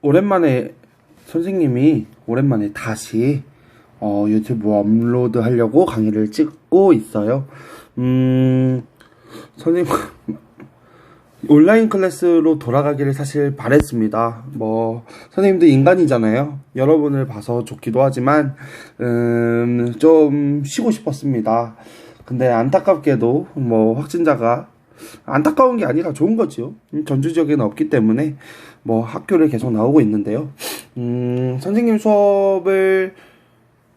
오랜만에 선생님이 오랜만에 다시 유튜브 업로드 하려고 강의를 찍고 있어요. 선생님 온라인 클래스로 돌아가기를 사실 바랬습니다. 선생님도 인간이잖아요. 여러분을 봐서 좋기도 하지만 좀 쉬고 싶었습니다. 근데 안타깝게도 확진자가 안타까운 게 아니라 좋은 거죠. 전주 지역에는 없기 때문에 학교를 계속 나오고 있는데요. 선생님 수업을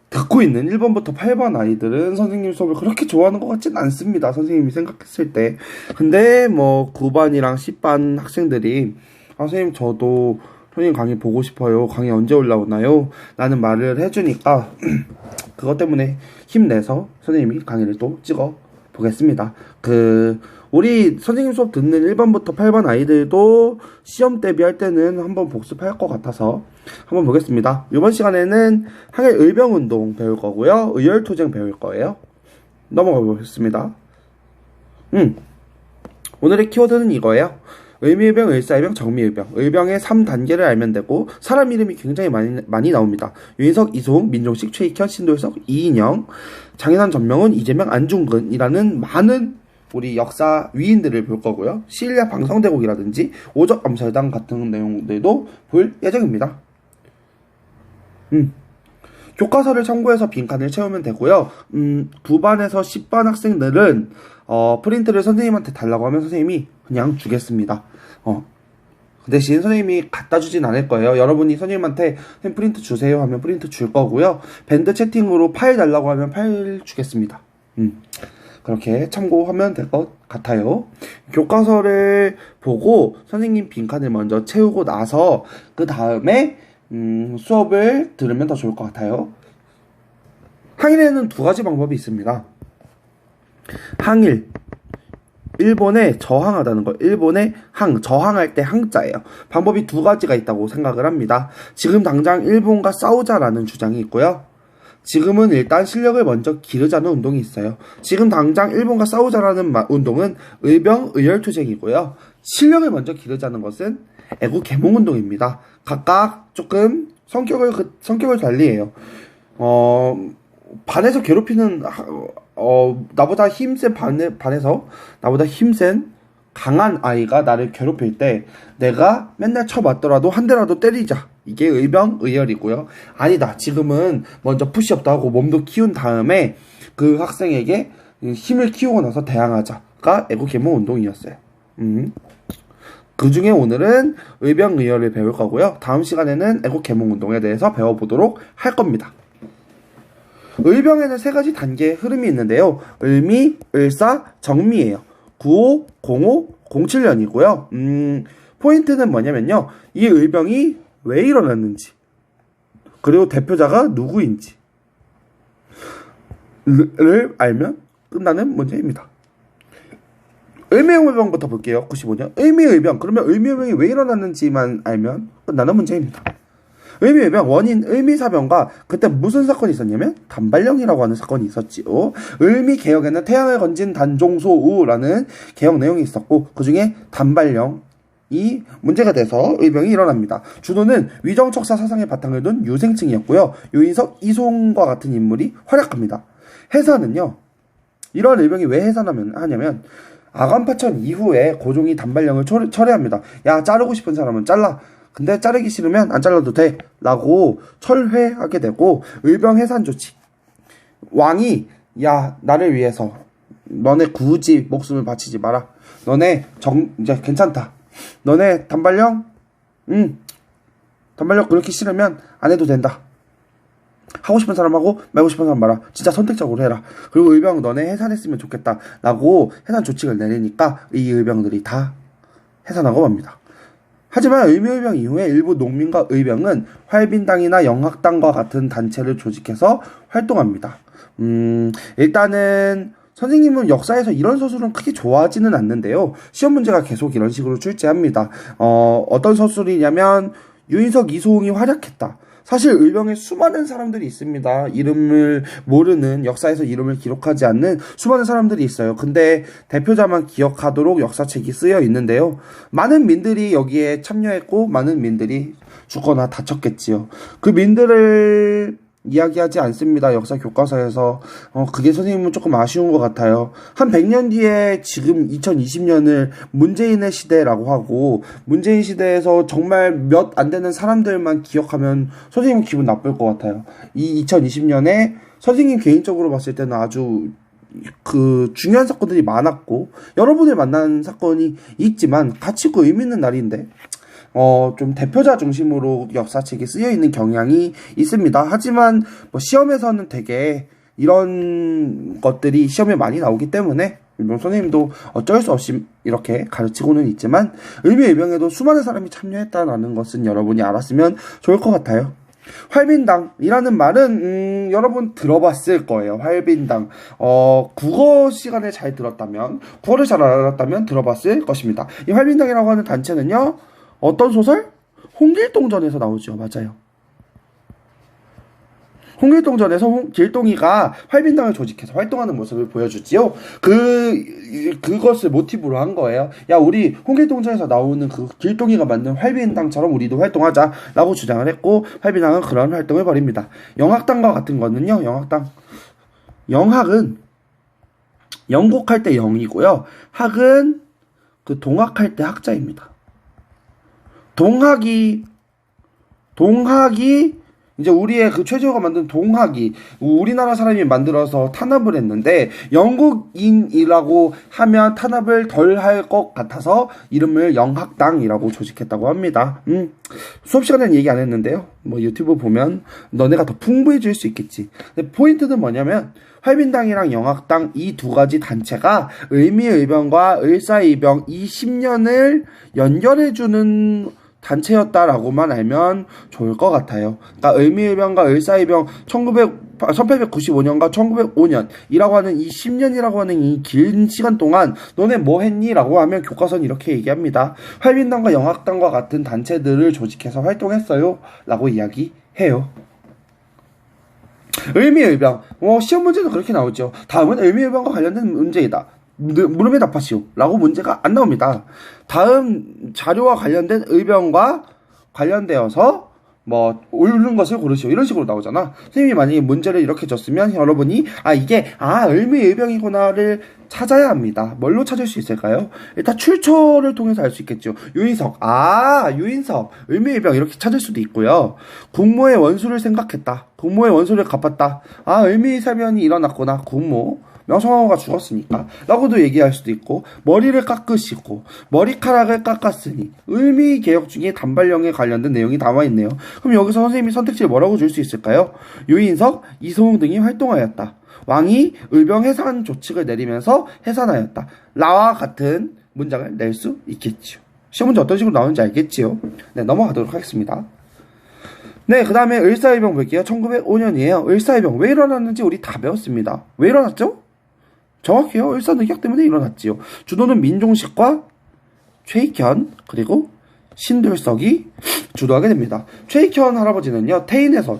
듣고 있는 1번부터 8번 아이들은 선생님 수업을 그렇게 좋아하는 것 같진 않습니다. 선생님이 생각했을 때. 근데 9반이랑 10반 학생들이 선생님 저도 선생님 강의 보고 싶어요. 강의 언제 올라오나요? 라는 말을 해주니까 그것 때문에 힘내서 선생님이 강의를 또 찍어 보겠습니다. 우리 선생님 수업 듣는 1번부터 8번 아이들도 시험 대비할 때는 한번 복습할 것 같아서 한번 보겠습니다. 이번 시간에는 항해 의병운동 배울 거고요. 의열투쟁 배울 거예요. 넘어가 보겠습니다. 오늘의 키워드는 이거예요. 의미의병, 을사의병, 정미의병. 의병의 3단계를 알면 되고 사람 이름이 굉장히 많이 나옵니다. 유인석, 이소웅, 민종식, 최익현, 신도일석, 이인영, 장인환, 전명훈, 이재명, 안중근이라는 많은 우리 역사 위인들을 볼 거고요. 시일야 방성대국이라든지 오적 암살당 같은 내용들도 볼 예정입니다. 교과서를 참고해서 빈칸을 채우면 되고요. 9반에서 10반 학생들은 프린트를 선생님한테 달라고 하면 선생님이 그냥 주겠습니다. 그 대신 선생님이 갖다 주진 않을 거예요. 여러분이 선생님한테 선생님 프린트 주세요 하면 프린트 줄 거고요. 밴드 채팅으로 파일 달라고 하면 파일 주겠습니다. 그렇게 참고하면 될 것 같아요. 교과서를 보고 선생님 빈칸을 먼저 채우고 나서 그 다음에 수업을 들으면 더 좋을 것 같아요. 항일에는 두 가지 방법이 있습니다. 항일, 일본에 저항하다는 거. 일본에 저항할 때 항자예요. 방법이 두 가지가 있다고 생각을 합니다. 지금 당장 일본과 싸우자라는 주장이 있고요. 지금은 일단 실력을 먼저 기르자는 운동이 있어요. 지금 당장 일본과 싸우자라는 운동은 의병, 의열투쟁이고요. 실력을 먼저 기르자는 것은 애국 개몽운동입니다. 각각 조금 성격을 달리해요. 반에서 괴롭히는 나보다 힘센 반에서 나보다 힘센 강한 아이가 나를 괴롭힐 때 내가 맨날 쳐맞더라도 한 대라도 때리자. 이게 의병, 의열이고요. 아니다. 지금은 먼저 푸시업도 하고 몸도 키운 다음에 그 학생에게 힘을 키우고 나서 대항하자가 애국개몽 운동이었어요. 그 중에 오늘은 의병, 의열을 배울 거고요. 다음 시간에는 애국개몽 운동에 대해서 배워보도록 할 겁니다. 의병에는 세 가지 단계의 흐름이 있는데요. 을미, 을사, 정미예요. 95, 05, 07년이고요. 포인트는 뭐냐면요. 이 의병이 왜 일어났는지, 그리고 대표자가 누구인지 를 알면 끝나는 문제입니다. 을미의병부터 볼게요. 95년 을미의병. 그러면 을미의병이 왜 일어났는지만 알면 끝나는 문제입니다. 을미의병 원인 을미사병과 그때 무슨 사건이 있었냐면 단발령이라고 하는 사건이 있었지요. 을미개혁에는 태양을 건진 단종소우라는 개혁 내용이 있었고 그 중에 단발령 이 문제가 돼서 의병이 일어납니다. 주도는 위정척사 사상의 바탕을 둔 유생층이었고요. 유인석, 이소웅과 같은 인물이 활약합니다. 해산은요. 이러한 의병이 왜 해산하냐면 아간파천 이후에 고종이 단발령을 철회합니다. 야, 자르고 싶은 사람은 잘라. 근데 자르기 싫으면 안 잘라도 돼. 라고 철회하게 되고 의병 해산 조치. 왕이 야, 나를 위해서 너네 굳이 목숨을 바치지 마라. 너네 이제 괜찮다. 너네 단발령? 단발령 그렇게 싫으면 안 해도 된다. 하고 싶은 사람 하고 말고 싶은 사람 말아. 진짜 선택적으로 해라. 그리고 의병 너네 해산했으면 좋겠다 라고 해산 조치를 내리니까 이 의병들이 다 해산하고 맙니다. 하지만 을미의병 이후에 일부 농민과 의병은 활빈당이나 영학당과 같은 단체를 조직해서 활동합니다. 일단은 선생님은 역사에서 이런 서술은 크게 좋아하지는 않는데요. 시험 문제가 계속 이런 식으로 출제합니다. 어떤 서술이냐면 유인석, 이소웅이 활약했다. 사실 의병에 수많은 사람들이 있습니다. 이름을 모르는, 역사에서 이름을 기록하지 않는 수많은 사람들이 있어요. 근데 대표자만 기억하도록 역사책이 쓰여 있는데요. 많은 민들이 여기에 참여했고 많은 민들이 죽거나 다쳤겠지요. 그 민들을 이야기하지 않습니다. 역사 교과서에서. 그게 선생님은 조금 아쉬운 것 같아요. 한 100년 뒤에 지금 2020년을 문재인의 시대라고 하고, 문재인 시대에서 정말 몇 안 되는 사람들만 기억하면 선생님은 기분 나쁠 것 같아요. 이 2020년에 선생님 개인적으로 봤을 때는 아주 중요한 사건들이 많았고, 여러분을 만난 사건이 있지만, 가치 있고 의미 있는 날인데, 좀 대표자 중심으로 역사책이 쓰여 있는 경향이 있습니다. 하지만 시험에서는 되게 이런 것들이 시험에 많이 나오기 때문에 선생님도 어쩔 수 없이 이렇게 가르치고는 있지만 을미의병에도 수많은 사람이 참여했다는 것은 여러분이 알았으면 좋을 것 같아요. 활빈당이라는 말은 여러분 들어봤을 거예요. 활빈당. 국어 시간에 잘 들었다면, 국어를 잘 알았다면 들어봤을 것입니다. 이 활빈당이라고 하는 단체는요, 어떤 소설? 홍길동전에서 나오죠. 맞아요. 홍길동전에서 길동이가 활빈당을 조직해서 활동하는 모습을 보여주지요. 그것을 모티브로 한 거예요. 야, 우리 홍길동전에서 나오는 그 길동이가 만든 활빈당처럼 우리도 활동하자라고 주장을 했고, 활빈당은 그런 활동을 벌입니다. 영학당과 같은 거는요, 영학은 영국할 때 영이고요. 학은 그 동학할 때 학자입니다. 동학이 이제 우리의 그 최재호가 만든 동학이 우리나라 사람이 만들어서 탄압을 했는데, 영국인이라고 하면 탄압을 덜 할 것 같아서 이름을 영학당이라고 조직했다고 합니다. 수업 시간에는 얘기 안 했는데요. 유튜브 보면 너네가 더 풍부해질 수 있겠지. 근데 포인트는 뭐냐면, 활빈당이랑 영학당 이 두 가지 단체가 을미의병과 을사이병 이 10년을 연결해주는 단체였다라고만 알면 좋을 것 같아요. 그러니까 을미의병과 을사이병 1895년과 1905년이라고 하는 이 10년이라고 하는 이 긴 시간 동안 너네 뭐 했니? 라고 하면 교과서는 이렇게 얘기합니다. 활빈당과 영학당과 같은 단체들을 조직해서 활동했어요. 라고 이야기해요. 을미의병. 시험 문제도 그렇게 나오죠. 다음은 을미의병과 관련된 문제이다. 물음에 답하시오. 라고 문제가 안 나옵니다. 다음 자료와 관련된 의병과 관련되어서 옳은 것을 고르시오. 이런 식으로 나오잖아. 선생님이 만약에 문제를 이렇게 줬으면 여러분이 이게 을미의병이구나를 찾아야 합니다. 뭘로 찾을 수 있을까요? 일단 출처를 통해서 알 수 있겠죠. 유인석. 유인석. 을미의병 이렇게 찾을 수도 있고요. 국모의 원수를 생각했다. 국모의 원수를 갚았다. 을미사변이 일어났구나. 국모. 명성황후가 죽었으니까 라고도 얘기할 수도 있고, 머리를 깎으시고 머리카락을 깎았으니 을미개혁 중에 단발령에 관련된 내용이 남아있네요. 그럼 여기서 선생님이 선택지를 뭐라고 줄 수 있을까요? 유인석, 이소웅 등이 활동하였다. 왕이 을병 해산 조칙을 내리면서 해산하였다. 라와 같은 문장을 낼 수 있겠지요. 시험 문제 어떤 식으로 나오는지 알겠지요? 네, 넘어가도록 하겠습니다. 네, 그 다음에 을사이병 볼게요. 1905년이에요. 을사이병 왜 일어났는지 우리 다 배웠습니다. 왜 일어났죠? 정확해요. 을사늑약 때문에 일어났지요. 주도는 민종식과 최익현 그리고 신돌석이 주도하게 됩니다. 최익현 할아버지는요, 태인에서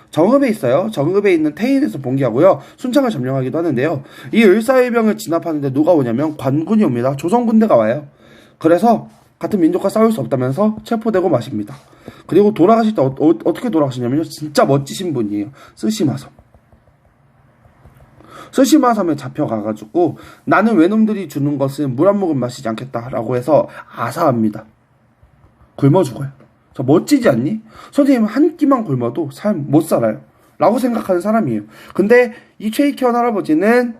정읍에 있어요. 정읍에 있는 태인에서 봉기하고요, 순창을 점령하기도 하는데요. 이 을사이병을 진압하는데 누가 오냐면 관군이 옵니다. 조선군대가 와요. 그래서 같은 민족과 싸울 수 없다면서 체포되고 마십니다. 그리고 돌아가실 때 어떻게 돌아가시냐면요, 진짜 멋지신 분이에요. 쓰시마섬에 잡혀가가지고 나는 외놈들이 주는 것은 물 한 모금 마시지 않겠다라고 해서 아사합니다. 굶어 죽어요. 저 멋지지 않니? 선생님은 한 끼만 굶어도 삶 못 살아요. 라고 생각하는 사람이에요. 근데 이 최익현 할아버지는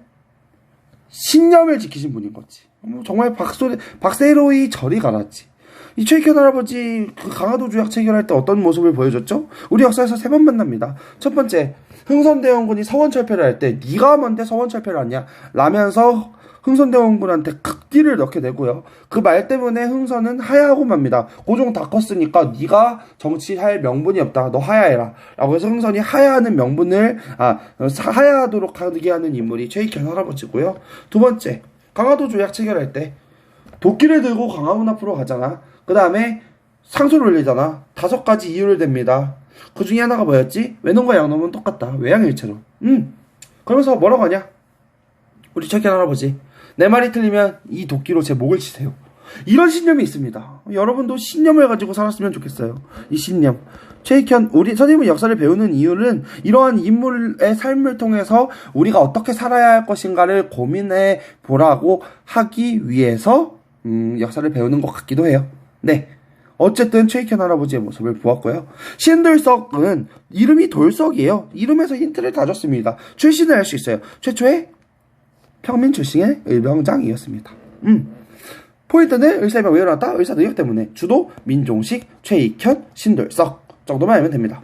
신념을 지키신 분인 거지. 정말 박세로이 절이 가랐지. 이 최익현 할아버지 그 강화도 조약 체결할 때 어떤 모습을 보여줬죠? 우리 역사에서 3번 만납니다. 첫 번째, 흥선대원군이 서원철폐를 할 때 네가 뭔데 서원철폐를 하냐? 라면서 흥선대원군한테 극딜을 넣게 되고요. 그 말 때문에 흥선은 하야하고 맙니다. 고종 다 컸으니까 네가 정치할 명분이 없다. 너 하야해라. 라고 해서 흥선이 하야하는 명분을 하야하도록 하게 하는 인물이 최익현 할아버지고요. 두 번째, 강화도 조약 체결할 때 도끼를 들고 광화문 앞으로 가잖아. 그 다음에 상소를 올리잖아. 5가지 이유를 댑니다. 그 중에 하나가 뭐였지? 외놈과 양놈은 똑같다. 외양일체로. 그러면서 뭐라고 하냐? 우리 최익현 할아버지, 내 말이 틀리면 이 도끼로 제 목을 치세요. 이런 신념이 있습니다. 여러분도 신념을 가지고 살았으면 좋겠어요. 이 신념. 최익현, 우리 선생님은 역사를 배우는 이유는 이러한 인물의 삶을 통해서 우리가 어떻게 살아야 할 것인가를 고민해 보라고 하기 위해서 역사를 배우는 것 같기도 해요. 네. 어쨌든 최익현 할아버지의 모습을 보았고요. 신들석은 이름이 돌석이에요. 이름에서 힌트를 다 줬습니다. 출신을 알 수 있어요. 최초의 평민 출신의 의병장이었습니다. 포인트는 의사의병 왜 일어났다? 의사능력 때문에. 주도 민종식, 최익현, 신돌석 정도만 알면 됩니다.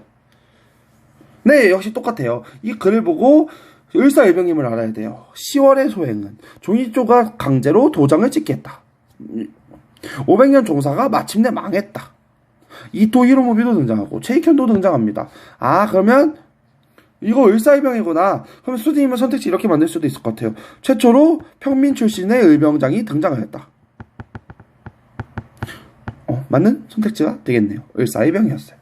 네, 역시 똑같아요. 이 글을 보고 의사의병임을 알아야 돼요. 10월의 소행은 종이조각 강제로 도장을 찍게 했다. 500년 종사가 마침내 망했다. 이토 히로모비도 등장하고 최익현도 등장합니다. 아, 그러면 이거 을사의병이구나. 그럼 수디님은 선택지 이렇게 만들 수도 있을 것 같아요. 최초로 평민 출신의 의병장이 등장하였다. 맞는 선택지가 되겠네요. 을사의병이었어요.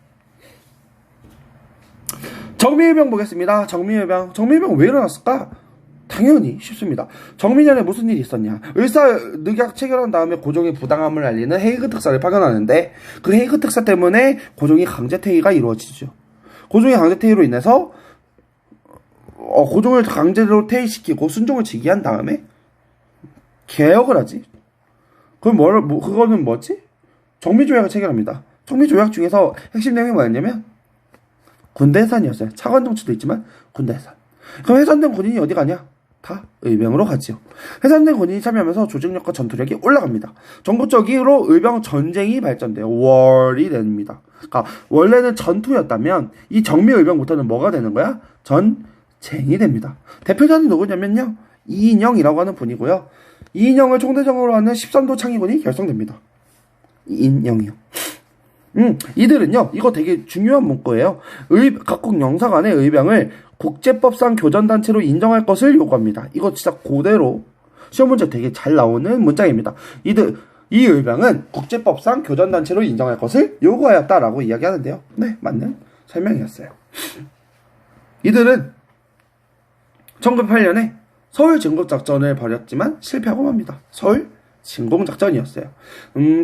정미의병 보겠습니다. 정미의병 왜 일어났을까? 당연히 쉽습니다. 정민년에 무슨 일이 있었냐? 을사늑약 체결한 다음에 고종의 부당함을 알리는 헤이그 특사를 파견하는데 그 헤이그 특사 때문에 고종이 강제퇴위가 이루어지죠. 고종의 강제퇴위로 인해서 고종을 강제로 퇴위시키고 순종을 지기한 다음에 개혁을 하지. 그거는 뭐지? 정미조약을 체결합니다. 정미조약 중에서 핵심 내용이 뭐였냐면 군대 해산이었어요. 차관 정치도 있지만 군대 해산. 그럼 해산된 군인이 어디 가냐? 다 의병으로 가지요. 해산된 군인이 참여하면서 조직력과 전투력이 올라갑니다. 전국적으로 의병 전쟁이 발전돼요. 월이 됩니다. 그러니까 원래는 전투였다면 이 정미 의병부터는 뭐가 되는 거야? 전쟁이 됩니다. 대표자는 누구냐면요. 이인영이라고 하는 분이고요. 이인영을 총대장으로 하는 13도 창의군이 결성됩니다. 이인영이요. 이들은요, 이거 되게 중요한 문구예요. 각국 영사관의 의병을 국제법상 교전단체로 인정할 것을 요구합니다. 이거 진짜 그대로 시험 문제 되게 잘 나오는 문장입니다. 이 의병은 국제법상 교전단체로 인정할 것을 요구하였다라고 이야기하는데요. 네, 맞는 설명이었어요. 이들은 1908년에 서울 진공작전을 벌였지만 실패하고 맙니다. 서울 진공작전이었어요.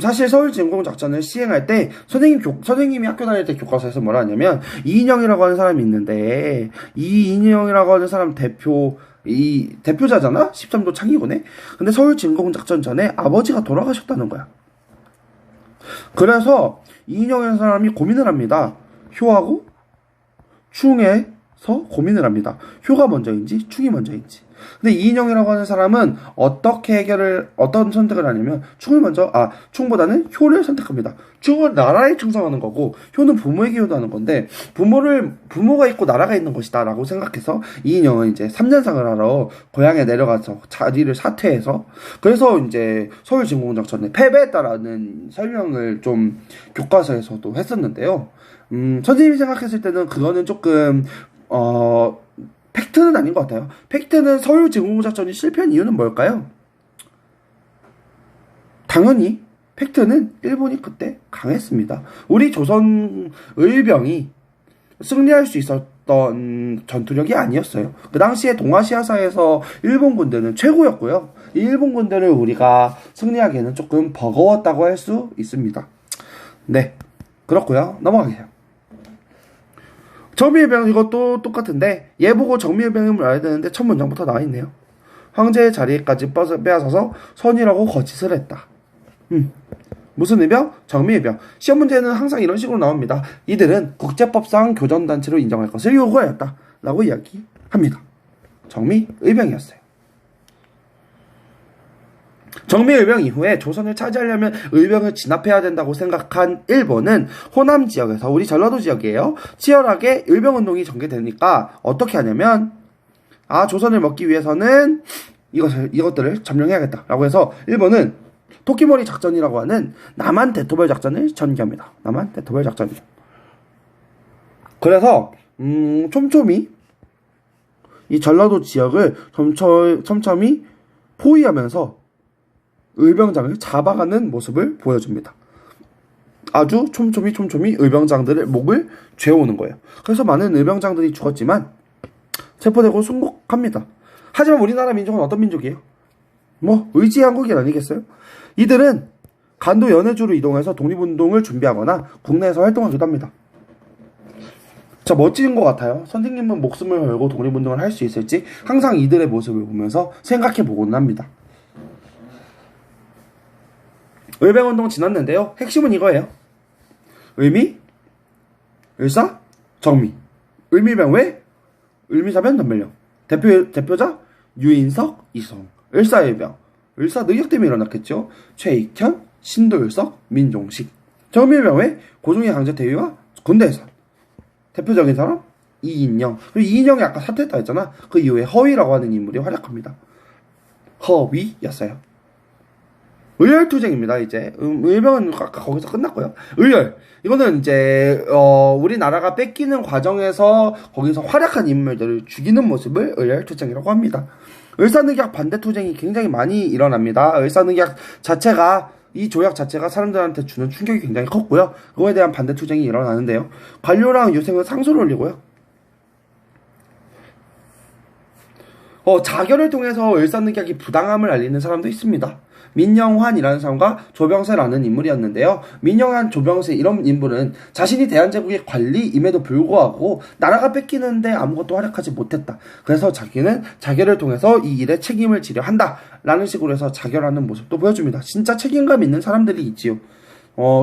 사실 서울 진공작전을 시행할 때 선생님이 학교 다닐 때 교과서에서 뭐라 하냐면 이인영이라고 하는 사람이 있는데 이 이인영이라고 하는 사람 대표자잖아? 13도 창의군에. 근데 서울 진공작전 전에 아버지가 돌아가셨다는 거야. 그래서 이인영이라는 사람이 고민을 합니다. 효하고 충에서 고민을 합니다. 효가 먼저인지 충이 먼저인지. 근데 이인영이라고 하는 사람은 어떤 선택을 하냐면 충보다는 효를 선택합니다. 충은 나라에 충성하는 거고 효는 부모에게 효도하는 건데 부모가 있고 나라가 있는 것이다 라고 생각해서 이인영은 이제 3년상을 하러 고향에 내려가서 자리를 사퇴해서 그래서 이제 서울 진공작전에 패배했다라는 설명을 좀 교과서에서도 했었는데요. 선생님이 생각했을 때는 그거는 조금 팩트는 아닌 것 같아요. 팩트는 서울 진공작전이 실패한 이유는 뭘까요? 당연히 팩트는 일본이 그때 강했습니다. 우리 조선 의병이 승리할 수 있었던 전투력이 아니었어요. 그 당시에 동아시아사에서 일본 군대는 최고였고요. 이 일본 군대를 우리가 승리하기에는 조금 버거웠다고 할 수 있습니다. 네, 그렇고요. 넘어가게요. 정미의병 이것도 똑같은데 얘 보고 정미의병임을 알아야 되는데 첫 문장부터 나와 있네요. 황제의 자리까지 빼앗아서 선이라고 거짓을 했다. 무슨 의병? 정미의병. 시험 문제는 항상 이런 식으로 나옵니다. 이들은 국제법상 교전단체로 인정할 것을 요구하였다 라고 이야기합니다. 정미의병이었어요. 정미의병 이후에 조선을 차지하려면 의병을 진압해야 된다고 생각한 일본은 호남 지역에서 우리 전라도 지역이에요. 치열하게 의병운동이 전개되니까 어떻게 하냐면 조선을 먹기 위해서는 이것들을 점령해야겠다라고 해서 일본은 토끼머리 작전이라고 하는 남한 대토벌 작전을 전개합니다. 남한 대토벌 작전이요. 그래서 촘촘히 이 전라도 지역을 촘촘히 포위하면서 의병장을 잡아가는 모습을 보여줍니다. 아주 촘촘히 의병장들의 목을 죄오는 거예요. 그래서 많은 의병장들이 죽었지만 체포되고 순국합니다. 하지만 우리나라 민족은 어떤 민족이에요? 의지의 한국인 아니겠어요? 이들은 간도 연해주로 이동해서 독립운동을 준비하거나 국내에서 활동하기도 합니다. 자, 멋진 것 같아요. 선생님은 목숨을 걸고 독립운동을 할 수 있을지 항상 이들의 모습을 보면서 생각해보곤 합니다. 의병운동 지났는데요. 핵심은 이거예요. 의미, 을사, 정미. 의미병 왜? 을미사변 단발령. 대표자 유인석, 이성. 을사의병. 을사 능력 때문에 일어났겠죠. 최익현, 신도율석, 민종식. 정미병 왜? 고종의 강제 대위와 군대에서. 대표적인 사람 이인영. 그리고 이인영이 아까 사퇴했다 했잖아. 그 이후에 허위라고 하는 인물이 활약합니다. 허위였어요. 의열투쟁입니다. 이제 의병은 아까 거기서 끝났고요. 의열 이거는 이제 우리나라가 뺏기는 과정에서 거기서 활약한 인물들을 죽이는 모습을 의열투쟁이라고 합니다. 을사늑약 반대투쟁이 굉장히 많이 일어납니다. 을사늑약 자체가 이 조약 자체가 사람들한테 주는 충격이 굉장히 컸고요. 그거에 대한 반대투쟁이 일어나는데요. 관료랑 유생은 상소를 올리고요. 자결을 통해서 을사늑약이 부당함을 알리는 사람도 있습니다. 민영환이라는 사람과 조병세라는 인물이었는데요. 민영환, 조병세 이런 인물은 자신이 대한제국의 관리임에도 불구하고 나라가 뺏기는데 아무것도 활약하지 못했다. 그래서 자기는 자결을 통해서 이 일에 책임을 지려 한다 라는 식으로 해서 자결하는 모습도 보여줍니다. 진짜 책임감 있는 사람들이 있지요.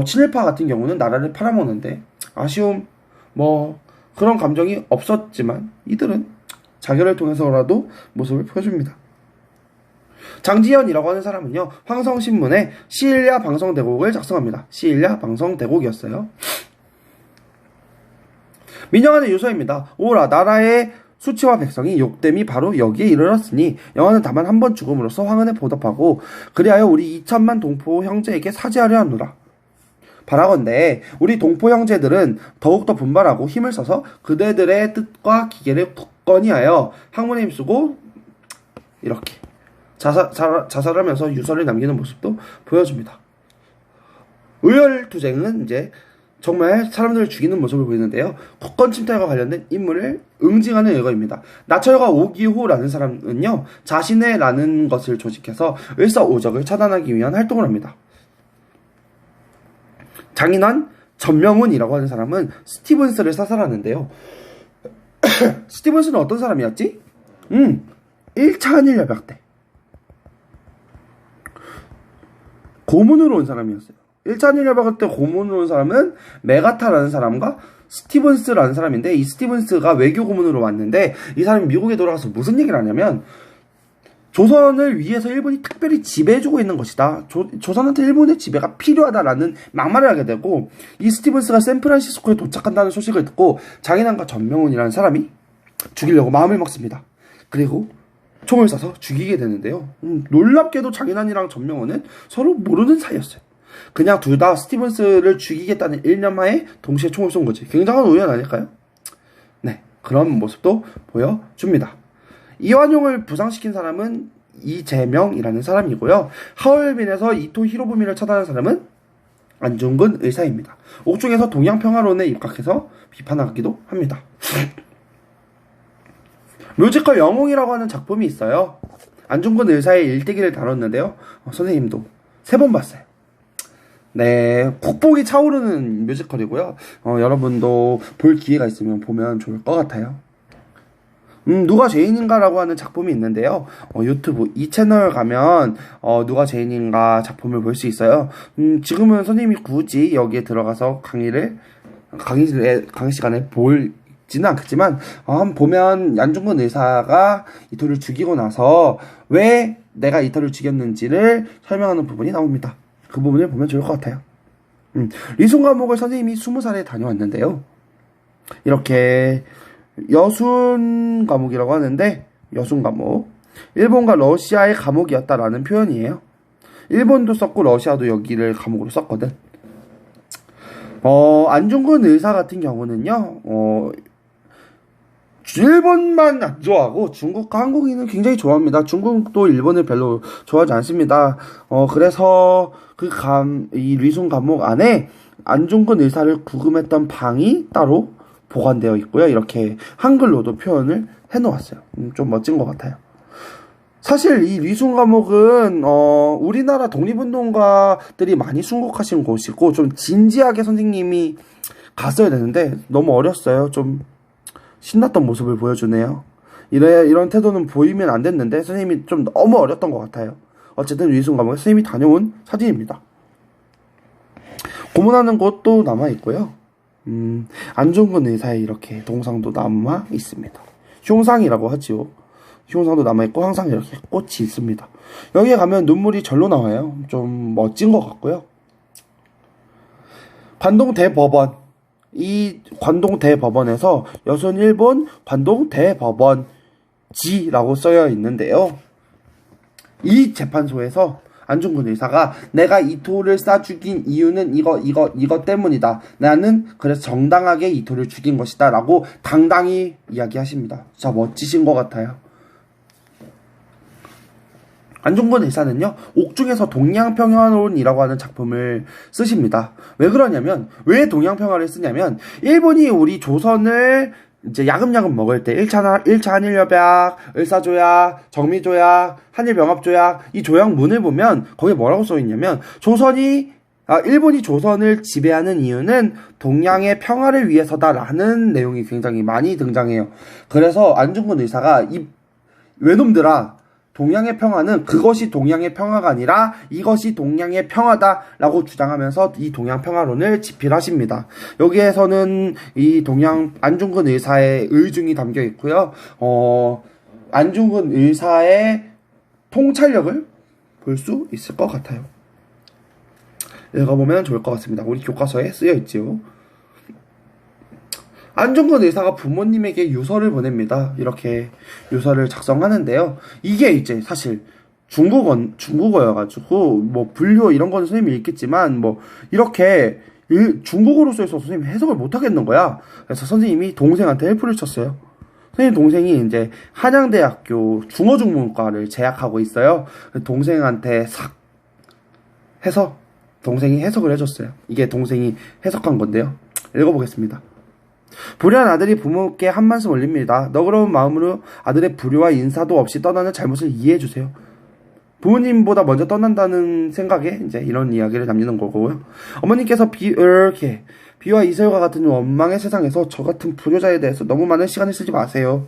친일파 같은 경우는 나라를 팔아먹는데 아쉬움 그런 감정이 없었지만 이들은 자결을 통해서라도 모습을 보여줍니다. 장지현이라고 하는 사람은요, 황성신문에 시일야 방성대곡을 작성합니다. 시일야 방성대곡이었어요. 민영환의 유서입니다. 오라 나라의 수치와 백성이 욕됨이 바로 여기에 이르렀으니 영화는 다만 한 번 죽음으로써 황은에 보답하고 그리하여 우리 2천만 동포 형제에게 사죄하려 하노라. 바라건대 우리 동포 형제들은 더욱더 분발하고 힘을 써서 그대들의 뜻과 기계를 굳건히 하여 학문에 힘쓰고 이렇게 자살하면서 유서를 남기는 모습도 보여줍니다. 의열투쟁은 이제 정말 사람들을 죽이는 모습을 보이는데요. 국권 침탈과 관련된 임무를 응징하는 일거입니다. 나철과 오기호라는 사람은요, 자신의 라는 것을 조직해서 을사오적을 차단하기 위한 활동을 합니다. 장인환 전명훈이라고 하는 사람은 스티븐스를 사살하는데요. 스티븐스는 어떤 사람이었지? 1차 한일협약 때 고문으로 온 사람이었어요. 1차 한일협약 때 고문으로 온 사람은 메가타라는 사람과 스티븐스라는 사람인데, 이 스티븐스가 외교 고문으로 왔는데 이 사람이 미국에 돌아가서 무슨 얘기를 하냐면 조선을 위해서 일본이 특별히 지배해주고 있는 것이다. 조선한테 일본의 지배가 필요하다라는 막말을 하게 되고, 이 스티븐스가 샌프란시스코에 도착한다는 소식을 듣고 장인환과 전명훈이라는 사람이 죽이려고 마음을 먹습니다. 그리고 총을 쏴서 죽이게 되는데요. 놀랍게도 장인환이랑 전명훈은 서로 모르는 사이였어요. 그냥 둘 다 스티븐스를 죽이겠다는 일념하에 동시에 총을 쏜 거지. 굉장한 우연 아닐까요? 네, 그런 모습도 보여줍니다. 이완용을 부상시킨 사람은 이재명이라는 사람이고요. 하얼빈에서 이토 히로부미를 처단한 사람은 안중근 의사입니다. 옥중에서 동양평화론에 입각해서 비판하기도 합니다. 뮤지컬 영웅이라고 하는 작품이 있어요. 안중근 의사의 일대기를 다뤘는데요. 선생님도 3번 봤어요. 네, 국뽕이 차오르는 뮤지컬이고요. 여러분도 볼 기회가 있으면 보면 좋을 것 같아요. 누가 죄인인가라고 하는 작품이 있는데요. 유튜브 이 채널 가면 누가 죄인인가 작품을 볼 수 있어요. 지금은 선생님이 굳이 여기에 들어가서 강의 시간에 볼지는 않겠지만 한번 보면 안중근 의사가 이토를 죽이고 나서 왜 내가 이토를 죽였는지를 설명하는 부분이 나옵니다. 그 부분을 보면 좋을 것 같아요. 리순 감옥을 선생님이 20살에 다녀왔는데요. 이렇게 여순 감옥이라고 하는데, 여순 감옥, 일본과 러시아의 감옥이었다라는 표현이에요. 일본도 썼고 러시아도 여기를 감옥으로 썼거든. 안중근 의사 같은 경우는요, 일본만 안 좋아하고 중국과 한국인은 굉장히 좋아합니다. 중국도 일본을 별로 좋아하지 않습니다. 그래서 이 리순 감옥 안에 안중근 의사를 구금했던 방이 따로 보관되어 있고요. 이렇게 한글로도 표현을 해놓았어요. 좀 멋진 것 같아요. 사실 이 리순 감옥은 우리나라 독립운동가들이 많이 순국하신 곳이고 좀 진지하게 선생님이 갔어야 되는데 너무 어렸어요. 좀 신났던 모습을 보여주네요. 이런 태도는 보이면 안 됐는데 선생님이 좀 너무 어렸던 것 같아요. 어쨌든 리순 감옥에 선생님이 다녀온 사진입니다. 고문하는 곳도 남아있고요. 안중근 의사의 이렇게 동상도 남아 있습니다. 흉상이라고 하지요. 흉상도 남아있고 항상 이렇게 꽃이 있습니다. 여기에 가면 눈물이 절로 나와요. 좀 멋진 것 같고요. 관동대법원. 이 관동대법원에서 여순 일본 관동대법원지라고 써여 있는데요. 이 재판소에서 안중근 의사가 내가 이토를 쏴 죽인 이유는 이거 때문이다. 나는 그래서 정당하게 이토를 죽인 것이다. 라고 당당히 이야기하십니다. 진짜 멋지신 것 같아요. 안중근 의사는요, 옥중에서 동양평화론이라고 하는 작품을 쓰십니다. 왜 그러냐면, 왜 동양평화를 쓰냐면, 일본이 우리 조선을 이제 야금야금 먹을 때 1차 한일협약, 을사조약, 정미조약, 한일병합조약 이 조약문을 보면 거기에 뭐라고 써있냐면 일본이 조선을 지배하는 이유는 동양의 평화를 위해서다라는 내용이 굉장히 많이 등장해요. 그래서 안중근 의사가 이 외놈들아 동양의 평화는 그것이 동양의 평화가 아니라 이것이 동양의 평화다라고 주장하면서 이 동양평화론을 집필하십니다. 여기에서는 이 안중근 의사의 의중이 담겨 있고요. 안중근 의사의 통찰력을 볼 수 있을 것 같아요. 읽어보면 좋을 것 같습니다. 우리 교과서에 쓰여 있지요. 안중근 의사가 부모님에게 유서를 보냅니다. 이렇게 유서를 작성하는데요. 이게 이제 사실 중국어여가지고 뭐 불교 이런 거는 선생님이 읽겠지만 뭐 이렇게 중국어로 써있어서 선생님이 해석을 못 하겠는 거야. 그래서 선생님이 동생한테 헬프를 쳤어요. 선생님 동생이 이제 한양대학교 중어중문과를 재학하고 있어요. 동생한테 싹 해서 동생이 해석을 해줬어요. 이게 동생이 해석한 건데요. 읽어보겠습니다. 불효한 아들이 부모께 한 말씀 올립니다. 너그러운 마음으로 아들의 불효와 인사도 없이 떠나는 잘못을 이해해주세요. 부모님보다 먼저 떠난다는 생각에 이제 이런 이야기를 남기는 거고요. 어머님께서 비와 이슬과 같은 원망의 세상에서 저 같은 불효자에 대해서 너무 많은 시간을 쓰지 마세요.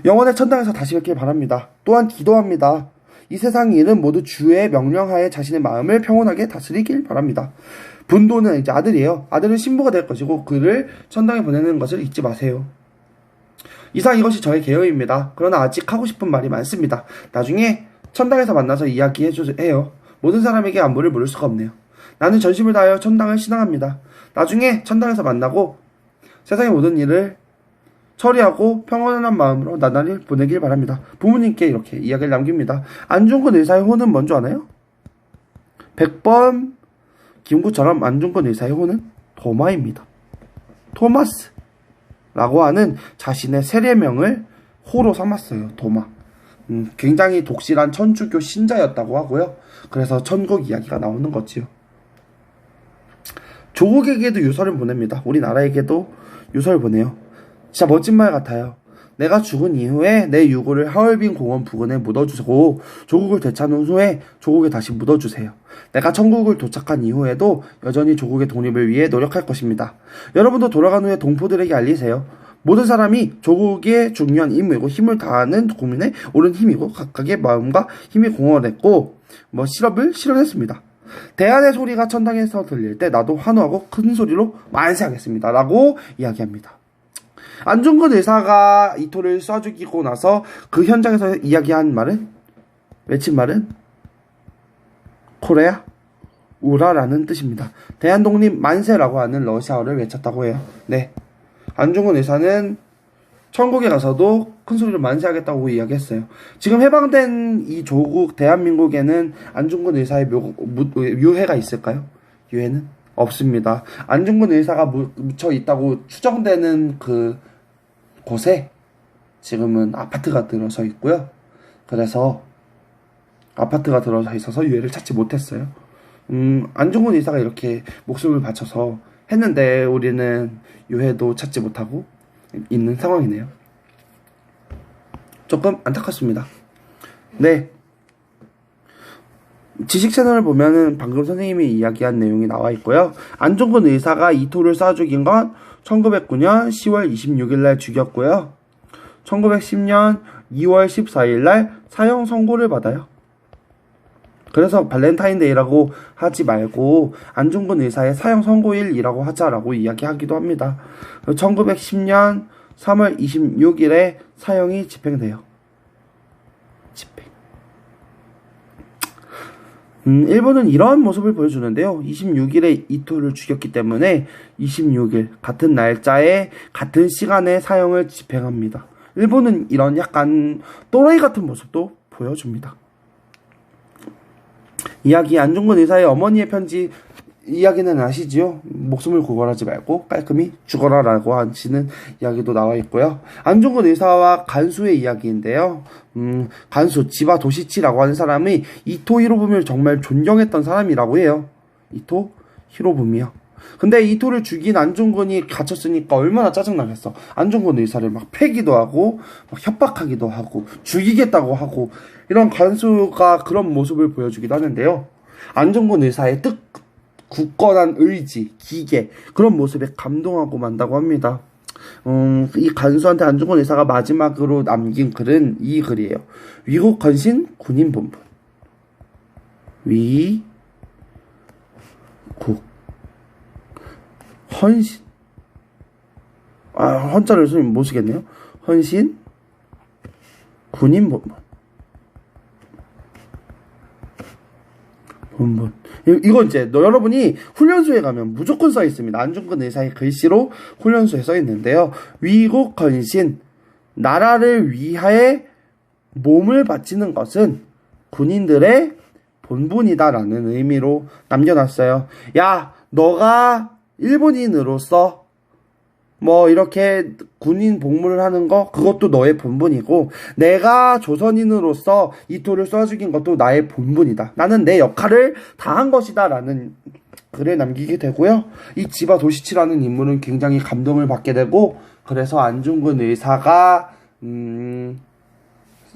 영원의 천당에서 다시 뵙길 바랍니다. 또한 기도합니다. 이 세상 일은 모두 주의 명령하에 자신의 마음을 평온하게 다스리길 바랍니다. 분도는 이제 아들이에요. 아들은 신부가 될 것이고 그를 천당에 보내는 것을 잊지 마세요. 이상 이것이 저의 계획입니다. 그러나 아직 하고 싶은 말이 많습니다. 나중에 천당에서 만나서 이야기해요. 모든 사람에게 안부를 물을 수가 없네요. 나는 전심을 다하여 천당을 신앙합니다. 나중에 천당에서 만나고 세상의 모든 일을 처리하고 평온한 마음으로 나날이 보내길 바랍니다. 부모님께 이렇게 이야기를 남깁니다. 안중근 의사의 호는 뭔지 아나요? 100번 김구처럼 안중근 의사의 호는 도마입니다. 토마스라고 하는 자신의 세례명을 호로 삼았어요. 도마. 굉장히 독실한 천주교 신자였다고 하고요. 그래서 천국 이야기가 나오는 거지요. 조국에게도 유서를 보냅니다. 우리나라에게도 유서를 보내요. 진짜 멋진 말 같아요. 내가 죽은 이후에 내 유골을 하얼빈 공원 부근에 묻어주고 조국을 되찾은 후에 조국에 다시 묻어주세요. 내가 천국을 도착한 이후에도 여전히 조국의 독립을 위해 노력할 것입니다. 여러분도 돌아간 후에 동포들에게 알리세요. 모든 사람이 조국의 중요한 임무이고 힘을 다하는 국민의 옳은 힘이고 각각의 마음과 힘이 공헌했고 실업을 실현했습니다. 대안의 소리가 천당에서 들릴 때 나도 환호하고 큰 소리로 만세하겠습니다. 라고 이야기합니다. 안중근 의사가 이토를 쏴 죽이고 나서 그 현장에서 외친 말은 코레아 우라라는 뜻입니다. 대한독립 만세라고 하는 러시아어를 외쳤다고 해요. 네, 안중근 의사는 천국에 가서도 큰 소리로 만세하겠다고 이야기했어요. 지금 해방된 이 조국 대한민국에는 안중근 의사의 묘해가 있을까요? 유해는 없습니다. 안중근 의사가 묻혀 있다고 추정되는 그 곳에 지금은 아파트가 들어서 있고요. 그래서 아파트가 들어서 있어서 유해를 찾지 못했어요. 안중근 의사가 이렇게 목숨을 바쳐서 했는데 우리는 유해도 찾지 못하고 있는 상황이네요. 조금 안타깝습니다. 네. 지식 채널을 보면은 방금 선생님이 이야기한 내용이 나와 있고요. 안중근 의사가 이토를 쏴 죽인 건 1909년 10월 26일 날 죽였고요. 1910년 2월 14일 날 사형 선고를 받아요. 그래서 발렌타인데이라고 하지 말고 안중근 의사의 사형 선고일이라고 하자라고 이야기하기도 합니다. 1910년 3월 26일에 사형이 집행돼요. 일본은 이러한 모습을 보여주는데요. 26일에 이토를 죽였기 때문에 26일 같은 날짜에 같은 시간에 사형을 집행합니다. 일본은 이런 약간 또라이 같은 모습도 보여줍니다. 이야기 안중근 의사의 어머니의 편지 이야기는 아시지요? 목숨을 구걸하지 말고 깔끔히 죽어라 라고 하시는 이야기도 나와 있고요. 안중근 의사와 간수의 이야기인데요. 간수 지바 도시치라고 하는 사람이 이토 히로부미를 정말 존경했던 사람이라고 해요. 이토 히로부미요. 근데 이토를 죽인 안중근이 갇혔으니까 얼마나 짜증나겠어. 안중근 의사를 막 패기도 하고 막 협박하기도 하고 죽이겠다고 하고 이런 간수가 그런 모습을 보여주기도 하는데요. 안중근 의사의 굳건한 의지, 기계 그런 모습에 감동하고 만다고 합니다. 이 간수한테 안중근 의사가 마지막으로 남긴 글은 이 글이에요. 위국 헌신 군인 본분. 위국 헌신 헌자를 선생님 못 쓰겠네요. 헌신 군인 본분. 이건 이제 여러분이 훈련소에 가면 무조건 써 있습니다. 안중근 의사의 글씨로 훈련소에 써 있는데요. 위국 헌신, 나라를 위하여 몸을 바치는 것은 군인들의 본분이다라는 의미로 남겨놨어요. 야, 너가 일본인으로서 뭐 이렇게 군인 복무를 하는 거 그것도 너의 본분이고 내가 조선인으로서 이토를 쏴 죽인 것도 나의 본분이다. 나는 내 역할을 다한 것이다 라는 글을 남기게 되고요. 이 지바 도시치라는 인물은 굉장히 감동을 받게 되고 그래서 안중근 의사가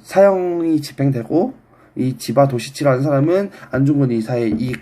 사형이 집행되고 이 지바 도시치라는 사람은 안중근 의사의 이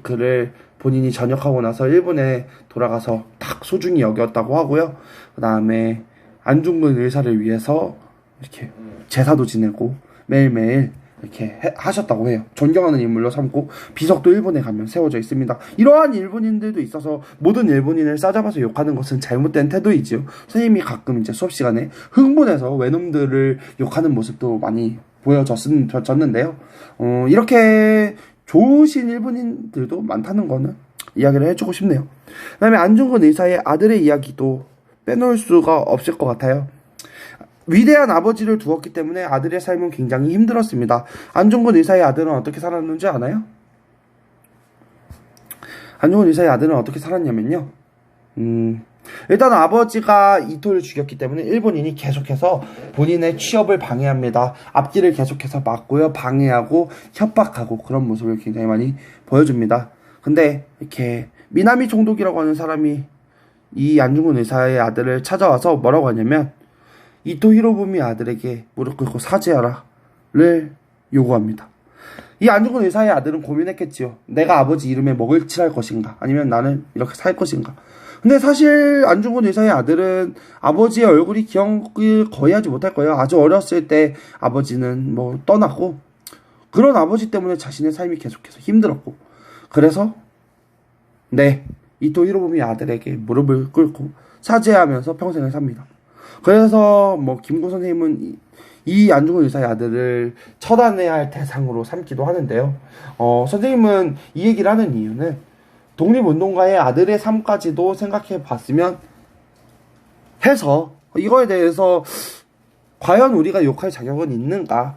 글을 본인이 전역하고 나서 일본에 돌아가서 딱 소중히 여겼다고 하고요. 그 다음에 안중근 의사를 위해서 이렇게 제사도 지내고 매일매일 이렇게 하셨다고 해요. 존경하는 인물로 삼고 비석도 일본에 가면 세워져 있습니다. 이러한 일본인들도 있어서 모든 일본인을 싸잡아서 욕하는 것은 잘못된 태도이지요. 선생님이 가끔 이제 수업 시간에 흥분해서 외놈들을 욕하는 모습도 많이 보여졌는데요. 이렇게 좋으신 일본인들도 많다는 거는 이야기를 해주고 싶네요. 그 다음에 안중근 의사의 아들의 이야기도 빼놓을 수가 없을 것 같아요. 위대한 아버지를 두었기 때문에 아들의 삶은 굉장히 힘들었습니다. 안중근 의사의 아들은 어떻게 살았는지 아나요? 안중근 의사의 아들은 어떻게 살았냐면요. 일단 아버지가 이토를 죽였기 때문에 일본인이 계속해서 본인의 취업을 방해합니다. 앞길을 계속해서 막고요. 방해하고 협박하고 그런 모습을 굉장히 많이 보여줍니다. 근데 이렇게 미나미 총독이라고 하는 사람이 이 안중근 의사의 아들을 찾아와서 뭐라고 하냐면 이토 히로부미 아들에게 무릎 꿇고 사죄하라를 요구합니다. 이 안중근 의사의 아들은 고민했겠지요. 내가 아버지 이름에 먹을 칠할 것인가 아니면 나는 이렇게 살 것인가. 근데 사실 안중근 의사의 아들은 아버지의 얼굴이 기억을 거의 하지 못할 거예요. 아주 어렸을 때 아버지는 뭐 떠났고 그런 아버지 때문에 자신의 삶이 계속해서 힘들었고 그래서 이토 히로부미 아들에게 무릎을 꿇고 사죄하면서 평생을 삽니다. 그래서 뭐 김구 선생님은 이 안중근 의사의 아들을 처단해야 할 대상으로 삼기도 하는데요. 선생님은 이 얘기를 하는 이유는 독립운동가의 아들의 삶까지도 생각해 봤으면 해서 이거에 대해서 과연 우리가 욕할 자격은 있는가?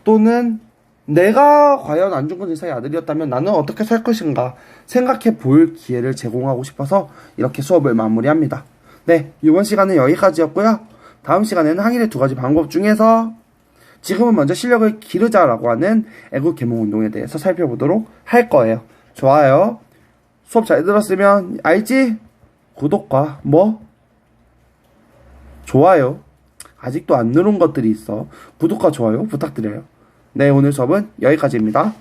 또는 내가 과연 안중근 의사의 아들이었다면 나는 어떻게 살 것인가 생각해 볼 기회를 제공하고 싶어서 이렇게 수업을 마무리합니다. 네, 이번 시간은 여기까지였고요. 다음 시간에는 항일의 두 가지 방법 중에서 지금은 먼저 실력을 기르자라고 하는 애국 계몽운동에 대해서 살펴보도록 할 거예요. 좋아요. 수업 잘 들었으면 알지? 구독과 좋아요. 아직도 안 누른 것들이 있어. 구독과 좋아요 부탁드려요. 네, 오늘 수업은 여기까지입니다.